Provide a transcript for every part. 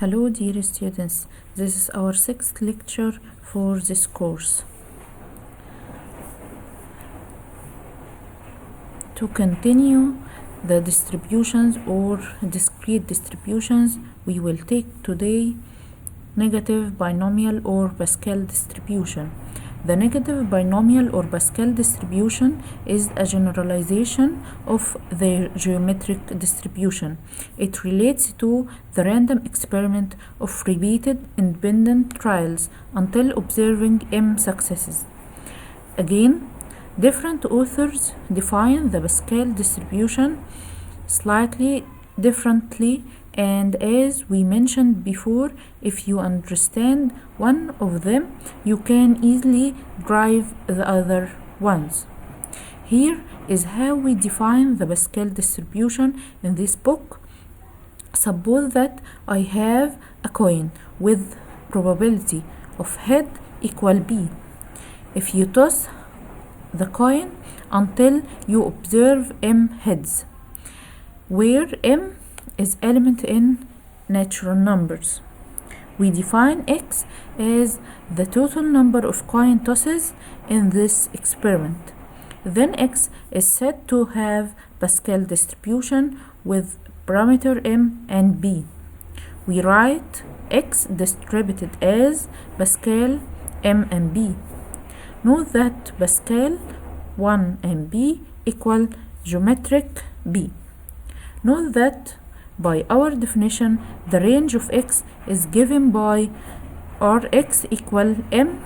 Hello dear students, this is our sixth lecture for this course. To continue the distributions or discrete distributions, we will take today negative binomial or Pascal distribution. The negative binomial or Pascal distribution is a generalization of the geometric distribution. It relates to the random experiment of repeated independent trials until observing m successes. Again, different authors define the Pascal distribution slightly differently, and as we mentioned before, if you understand one of them, you can easily derive the other ones. Here is how we define the Pascal distribution in this book. Suppose that I have a coin with probability of head equal B. If you toss the coin until you observe m heads, where m is element in natural numbers, we define x as the total number of coin tosses in this experiment. Then x is said to have Pascal distribution with parameter m and b. We write x distributed as Pascal m and b. Note that Pascal 1 and b equal geometric b. Note that by our definition, the range of x is given by Rx equal m,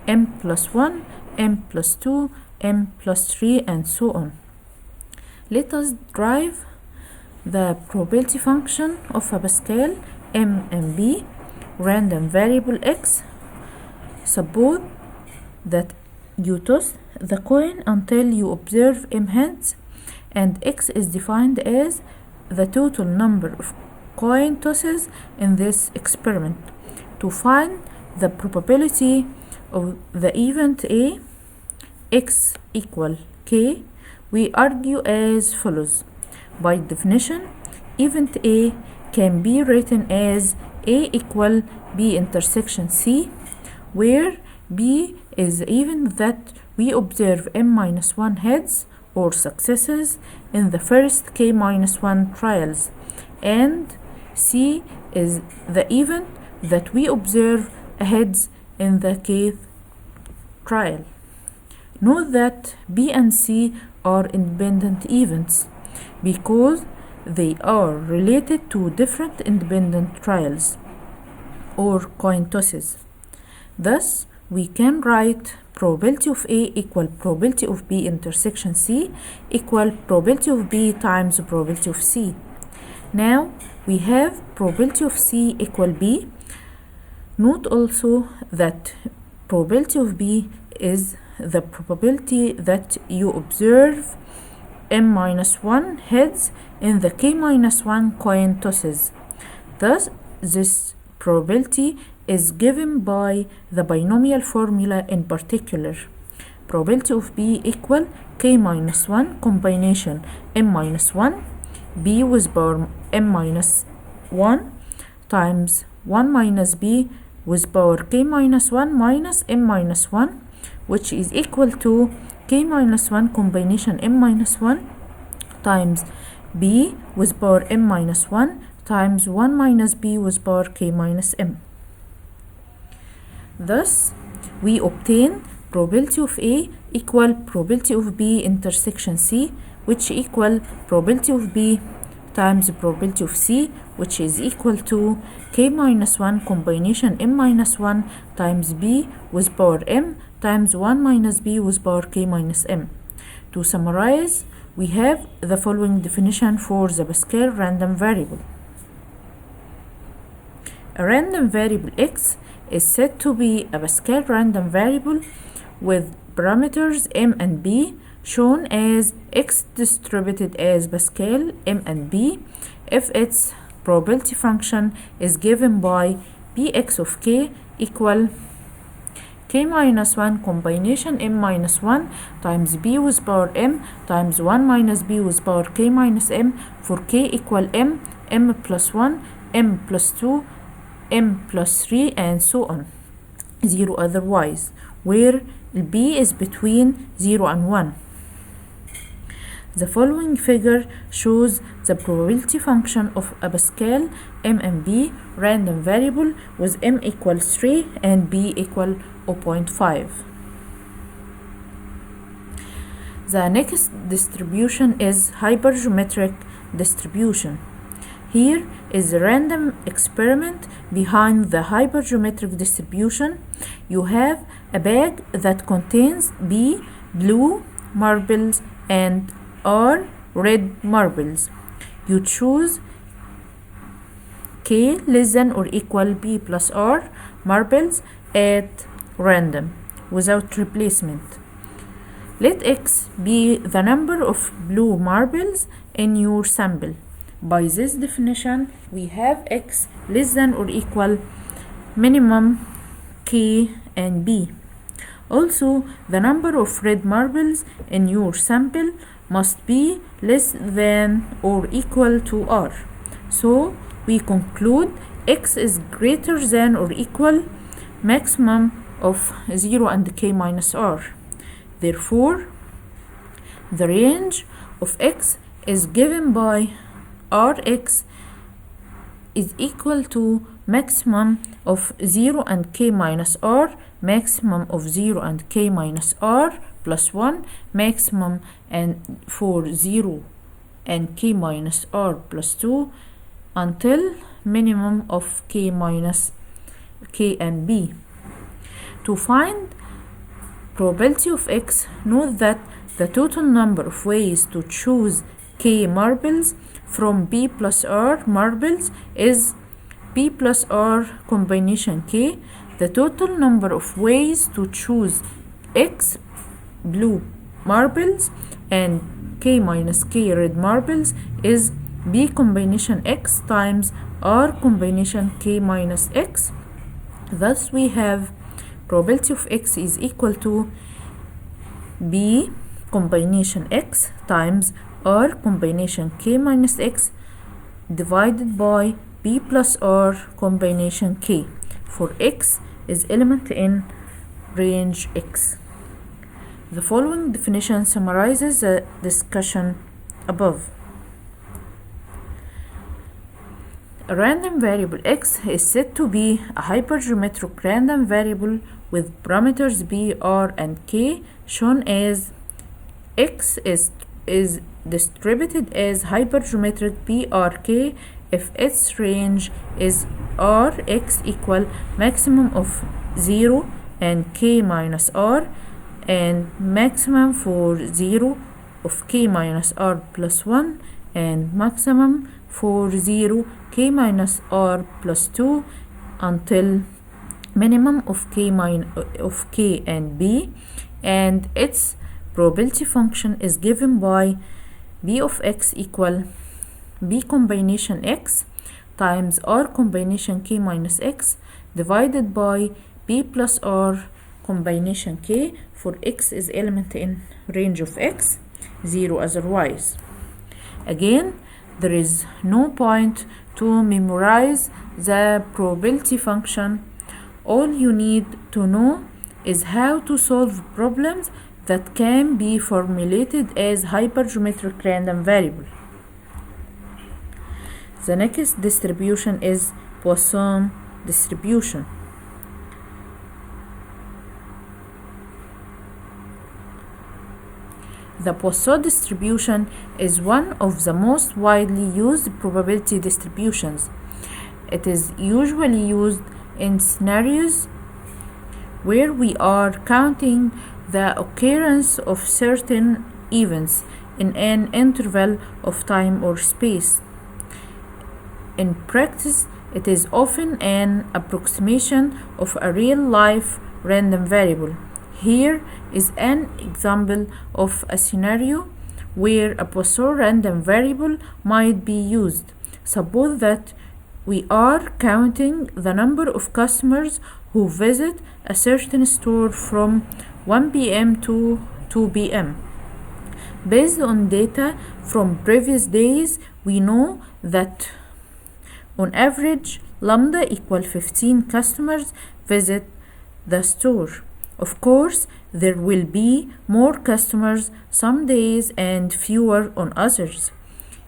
m plus 1, m plus 2, m plus 3, and so on. Let us derive the probability function of a Pascal m and b random variable x. Suppose that you toss the coin until you observe m heads, and x is defined as the total number of coin tosses in this experiment. To find the probability of the event A, x equal k, we argue as follows. By definition, event A can be written as A equal B intersection C, where B is the event that we observe m minus 1 heads or successes in the first k minus 1 trials, and C is the event that we observe heads in the kth trial. Note that B and C are independent events because they are related to different independent trials or coin tosses. Thus, we can write probability of A equal probability of B intersection C equal probability of B times probability of C. Now we have probability of C equal B. Note also that probability of B is the probability that you observe m minus 1 heads in the k minus 1 coin tosses. Thus, this probability is given by the binomial formula, in particular probability of B equal k minus 1 combination m minus 1 b with power m minus 1 times 1 minus b with power k minus 1 minus m minus 1, which is equal to k minus 1 combination m minus 1 times b with power m minus 1 times 1 minus b with power k minus m. Thus, we obtain probability of A equal probability of B intersection C, which equal probability of B times probability of C, which is equal to k minus 1 combination m minus 1 times b with power m times 1 minus b with power k minus m. To summarize, we have the following definition for the Pascal random variable. A random variable x is said to be a Pascal random variable with parameters m and b shown as x distributed as Pascal m and b if its probability function is given by bx of k equal k minus 1 combination m minus 1 times b with power m times 1 minus b with power k minus m for k equal m, m plus 1, m plus 2, m plus 3, and so on. 0 otherwise, where b is between 0 and 1. The following figure shows the probability function of a Pascal m and b random variable with m equals 3 and b equal 0.5. The next distribution is hypergeometric distribution. Here is the random experiment behind the hypergeometric distribution. You have a bag that contains b blue marbles and r red marbles. You choose k less than or equal b plus r marbles at random without replacement. Let x be the number of blue marbles in your sample. By this definition, we have x less than or equal minimum k and b. Also, the number of red marbles in your sample must be less than or equal to r. So, we conclude x is greater than or equal maximum of 0 and k minus r. Therefore, the range of x is given by Rx is equal to maximum of 0 and k minus r, maximum of 0 and k minus r plus 1, maximum and for 0 and k minus r plus 2, until minimum of k minus k and b. To find probability of x, note that the total number of ways to choose k marbles from b plus r marbles is b plus r combination k. The total number of ways to choose x blue marbles and k minus k red marbles is b combination x times r combination k minus x. Thus we have probability of x is equal to b combination x times r combination k minus x divided by b plus r combination k for x is element in range x. The following definition summarizes the discussion above. A random variable x is said to be a hypergeometric random variable with parameters b, r, and k shown as x is distributed as hypergeometric PRK if its range is Rx equal maximum of 0 and k minus r and maximum for 0 of k minus r plus 1 and maximum for 0 k minus r plus 2 until minimum of k and b, and its probability function is given by b of x equal b combination x times r combination k minus x divided by b plus r combination k for x is element in range of x, 0 otherwise. Again, there is no point to memorize the probability function. All you need to know is how to solve problems that can be formulated as hypergeometric random variable. The next distribution is Poisson distribution. The Poisson distribution is one of the most widely used probability distributions. It is usually used in scenarios where we are counting the occurrence of certain events in an interval of time or space. In practice, it is often an approximation of a real-life random variable. Here is an example of a scenario where a Poisson random variable might be used. Suppose that we are counting the number of customers who visit a certain store from 1 p.m. to 2 p.m. Based on data from previous days, we know that On average, lambda equal 15 customers visit the store. Of course, there will be more customers some days and fewer on others.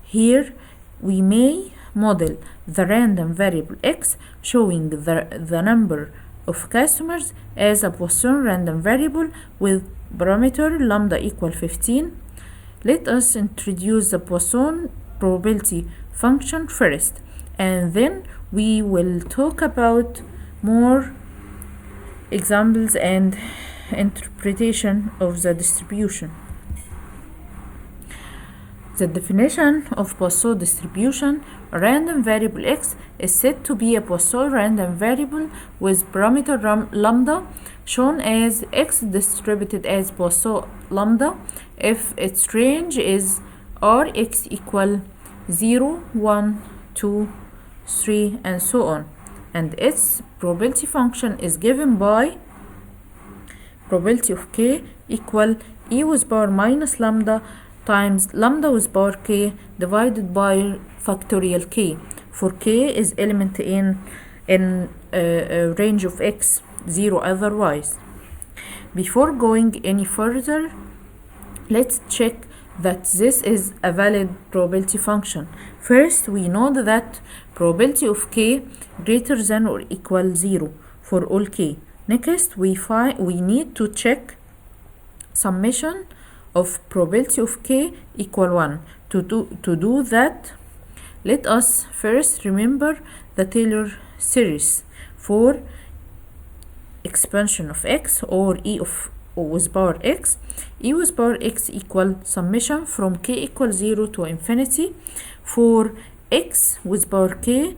Here, we may model the random variable x showing the number of customers as a Poisson random variable with parameter lambda equal 15. Let us introduce the Poisson probability function first, and then we will talk about more examples and interpretation of the distribution. The definition of Poisson distribution: a random variable x is said to be a Poisson random variable with parameter lambda shown as x distributed as Poisson lambda if its range is Rx equal 0, 1, 2, 3 and so on, and its probability function is given by probability of k equal e with power minus lambda times lambda with power k divided by factorial k, for k is element in range of x, 0 otherwise. Before going any further, let's check that this is a valid probability function. First, we know that probability of k greater than or equal 0 for all k. Next, we need to check summation of probability of k equal 1. To do that, let us first remember the Taylor series for expansion of x, or e with power x. E with power x equal summation from k equal 0 to infinity for x with power k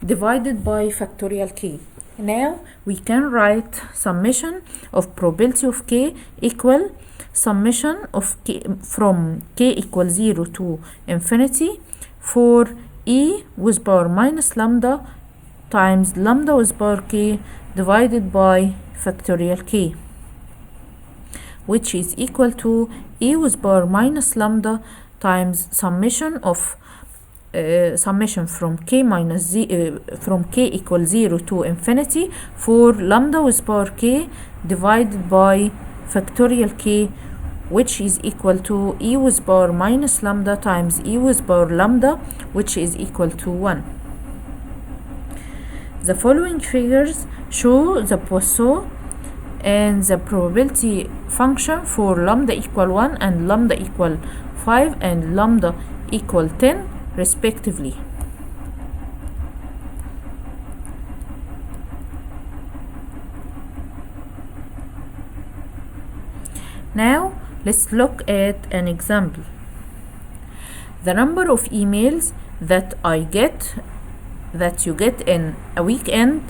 divided by factorial k. Now we can write summation of probability of k equal summation of k from k equal 0 to infinity for e with power minus lambda times lambda with power k divided by factorial k, which is equal to e with power minus lambda times summation of summation from k minus from k equal 0 to infinity for lambda with power k divided by factorial k, which is equal to e with power minus lambda times e with power lambda, which is equal to 1. The following figures show the Poisson and the probability function for lambda equal 1 and lambda equal 5 and lambda equal 10 respectively. Now let's look at an example. The number of emails that you get in a weekend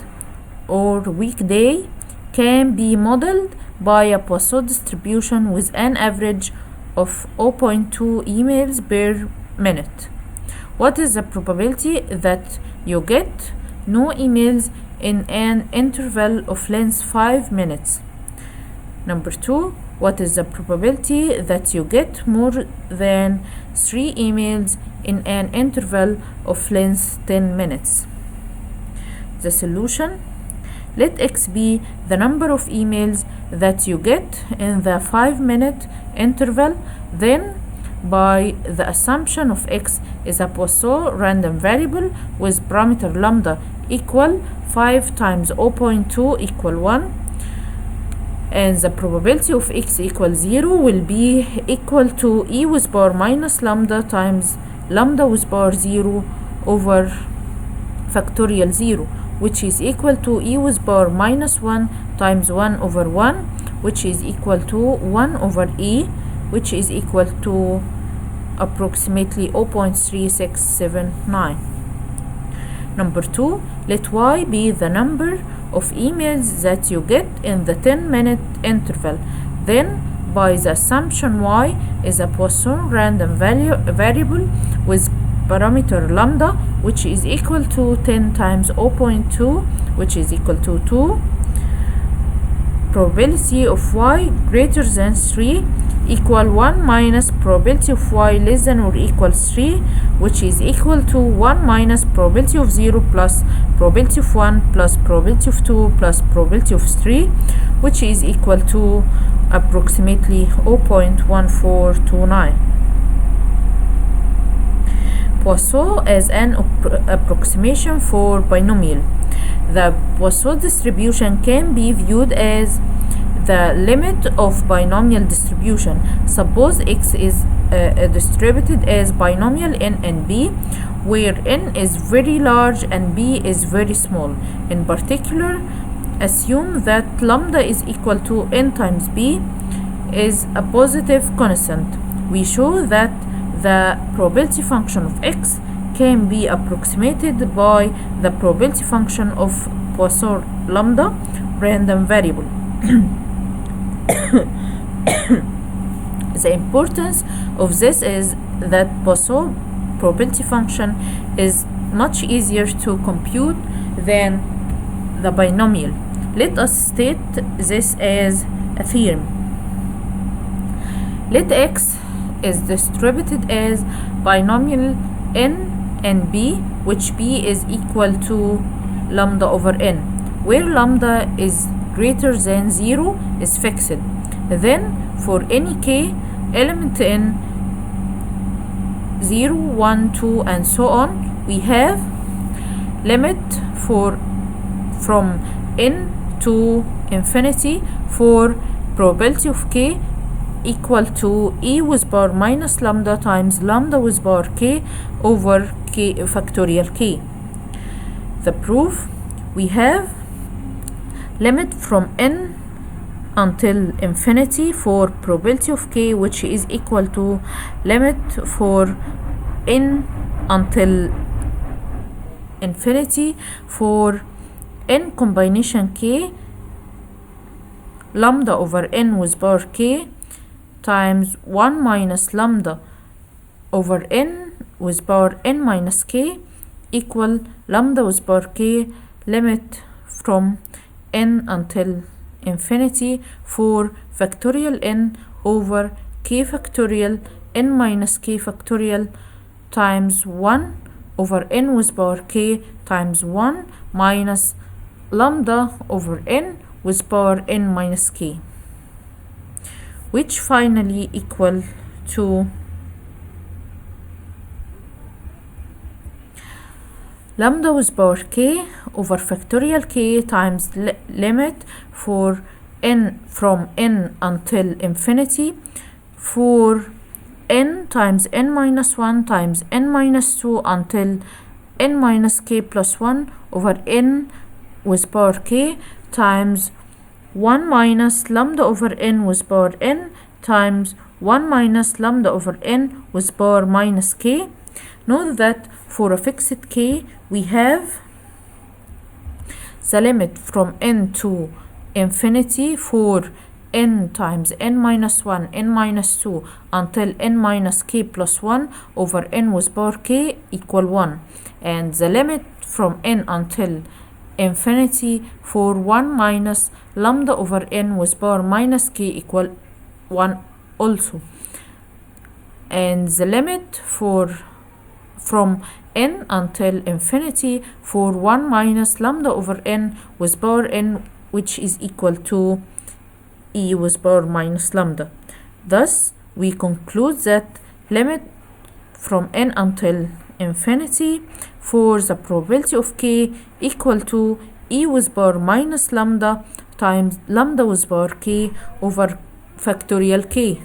or weekday can be modeled by a Poisson distribution with an average of 0.2 emails per minute. What is the probability that you get no emails in an interval of length 5 minutes? Number 2, what is the probability that you get more than 3 emails in an interval of length 10 minutes? The solution: let x be the number of emails that you get in the 5-minute interval, then by the assumption of x is a Poisson random variable with parameter lambda equal 5 times 0.2 equal 1, and the probability of x equal 0 will be equal to e with power minus lambda times lambda with power 0 over factorial 0, which is equal to e with power minus 1 times 1 over 1, which is equal to 1 over e, which is equal to approximately 0.3679. Number 2, let y be the number of emails that you get in the 10-minute interval, then by the assumption y is a Poisson random variable with parameter lambda, which is equal to 10 times 0.2, which is equal to 2. Probability of y greater than 3 equal 1 minus probability of y less than or equal 3, which is equal to 1 minus probability of 0 plus probability of 1 plus probability of 2 plus probability of 3, which is equal to approximately 0.1429. Poisson as an approximation for binomial. The Poisson distribution can be viewed as the limit of binomial distribution. Suppose x is distributed as binomial n and b, where n is very large and b is very small. In particular, assume that lambda is equal to n times b is a positive constant. We show that the probability function of x can be approximated by the probability function of Poisson lambda random variable. The importance of this is that Poisson probability function is much easier to compute than the binomial. Let us state this as a theorem. Let x is distributed as binomial n and b, which b is equal to lambda over n, where lambda is greater than 0 is fixed. Then for any k element in 0, 1, 2 and so on, we have limit from n to infinity for probability of k equal to e with power minus lambda times lambda with power k over k factorial k. The proof: we have limit from n until infinity for probability of k, which is equal to limit for n until infinity for n combination k lambda over n with power k times 1 minus lambda over n with power n minus k equal lambda with power k limit from n until infinity for factorial n over k factorial n minus k factorial times 1 over n with power k times 1 minus lambda over n with power n minus k, which finally equal to lambda with power k over factorial k times limit for n from n until infinity for n times n minus 1 times n minus 2 until n minus k plus 1 over n with power k times 1 minus lambda over n with power n times 1 minus lambda over n with power minus k. Note that for a fixed k we have the limit from n to infinity for n times n minus 1 n minus 2 until n minus k plus 1 over n with power k equal 1, and the limit from n until infinity for 1 minus lambda over n with power minus k equal 1 also, and the limit from n until infinity for 1 minus lambda over n with power n, which is equal to e with power minus lambda. Thus we conclude that limit from n until infinity for the probability of k equal to e with power minus lambda times lambda with power k over factorial k.